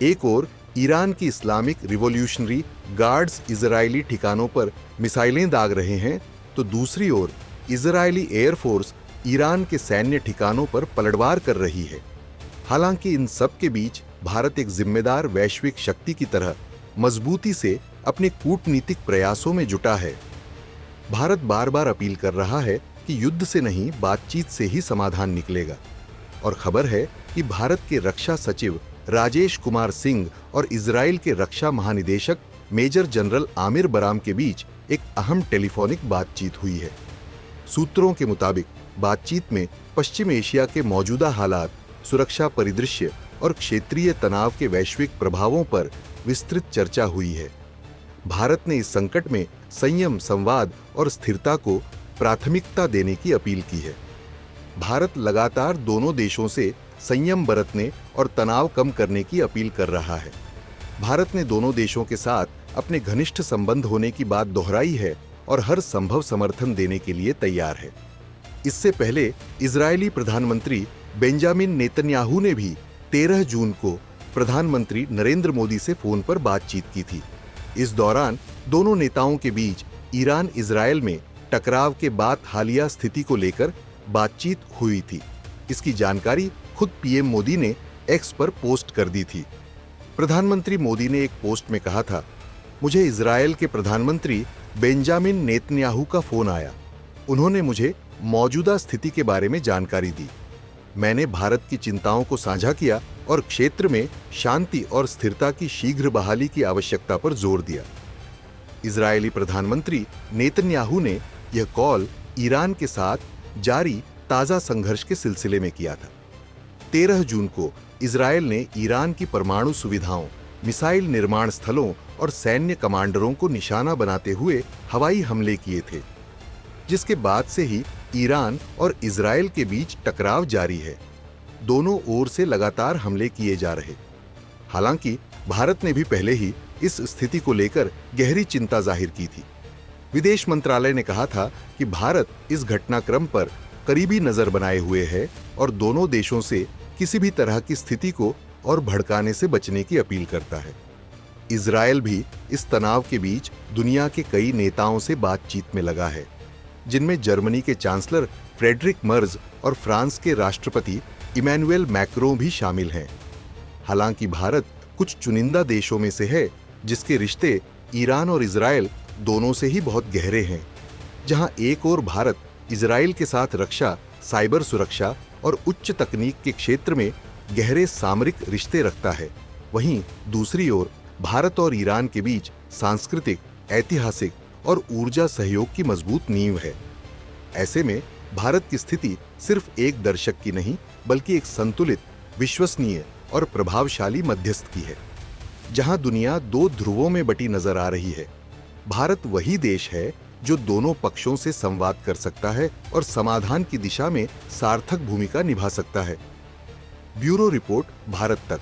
एक ओर ईरान की Islamic revolutionary guards Israeli ठिकानों पर मिसाइलें दाग रहे हैं, तो दूसरी ओर इजरायली एयरफोर्स ईरान के सैन्य ठिकानों पर पलटवार कर रही है। हालांकि इन सब के बीच भारत एक जिम्मेदार वैश्विक शक्ति की तरह मजबूती से अपने कूटनीतिक प्रयासों में जुटा है। भारत बार बार अपील कर रहा है कि युद्ध से नहीं, बातचीत से ही समाधान निकलेगा। और खबर है कि भारत के रक्षा सचिव राजेश कुमार सिंह और इजराइल के रक्षा महानिदेशक मेजर जनरल आमिर बराम के बीच एक अहम टेलीफोनिक बातचीत हुई है। सूत्रों के मुताबिक बातचीत में पश्चिम एशिया के मौजूदा हालात, सुरक्षा परिदृश्य और क्षेत्रीय तनाव के वैश्विक प्रभावों पर विस्तृत चर्चा हुई है। भारत ने इस संकट में संयम, संवाद और स्थिरता को प्राथमिकता देने की अपील की है। भारत लगातार दोनों देशों से संयम बरतने और तनाव कम करने की अपील कर रहा है। भारत ने दोनों देशों के साथ अपने घनिष्ठ संबंध होने की बात दोहराई है और हर संभव समर्थन देने के लिए तैयार है। इससे पहले इजरायली प्रधानमंत्री बेंजामिन नेतन्याहू ने भी 13 जून को प्रधानमंत्री नरेंद्र मोदी से फोन पर बातचीत की थी। इस दौरान दोनों नेताओं के बीच ईरान इजरायल में टकराव के बाद हालिया स्थिति को लेकर बातचीत हुई थी। इसकी जानकारी खुद पीएम मोदी ने एक्स पर पोस्ट कर दी थी। प्रधानमंत्री मोदी ने एक पोस्ट में कहा था, मुझे इजरायल के प्रधानमंत्री बेंजामिन नेतन्याहू का फोन आया। उन्होंने मुझे मौजूदा स्थिति के बारे में जानकारी दी। मैंने भारत की चिंताओं को साझा किया और क्षेत्र में शांति और स्थिरता की शीघ्र बहाली की आवश्यकता पर जोर दिया। इजरायली प्रधानमंत्री नेतन्याहू ने यह कॉल ईरान के साथ जारी ताजा संघर्ष के सिलसिले में किया था। 13 जून को इजरायल ने ईरान की परमाणु सुविधाओं, मिसाइल निर्माण स्थलों और सैन्य कमांडरों को निशाना बनाते हुए हवाई हमले किए थे, जिसके बाद से ही ईरान और इजरायल के बीच टकराव जारी है। दोनों ओर से लगातार हमले किए जा रहे। हालांकि भारत ने भी पहले ही इस स्थिति को लेकर गहरी चिंता जाहिर की थी। विदेश मंत्रालय ने कहा था कि भारत इस घटनाक्रम पर करीबी नजर बनाए हुए है और दोनों देशों से किसी भी तरह की स्थिति को और भड़काने से बचने की अपील करता है। इजरायल भी इस तनाव के बीच दुनिया के कई नेताओं से बातचीत में लगा है, जिनमें जर्मनी के चांसलर फ्रेडरिक मर्ज और फ्रांस के राष्ट्रपति इमैनुएल मैक्रों भी शामिल हैं। हालांकि भारत कुछ चुनिंदा देशों में से है जिसके रिश्ते ईरान और इजरायल दोनों से ही बहुत गहरे हैं। जहां एक ओर भारत इजरायल के साथ रक्षा, साइबर सुरक्षा और उच्च तकनीक के क्षेत्र में गहरे सामरिक रिश्ते रखता है, वहीं दूसरी ओर भारत और ईरान के बीच सांस्कृतिक, ऐतिहासिक और ऊर्जा सहयोग की मजबूत नींव है। ऐसे में भारत की स्थिति सिर्फ एक दर्शक की नहीं, बल्कि एक संतुलित, विश्वसनीय और प्रभावशाली मध्यस्थ की है। जहां दुनिया दो ध्रुवों में बटी नजर आ रही है, भारत वही देश है जो दोनों पक्षों से संवाद कर सकता है और समाधान की दिशा में सार्थक भूमिका निभा सकता है। ब्यूरो रिपोर्ट, भारत तक।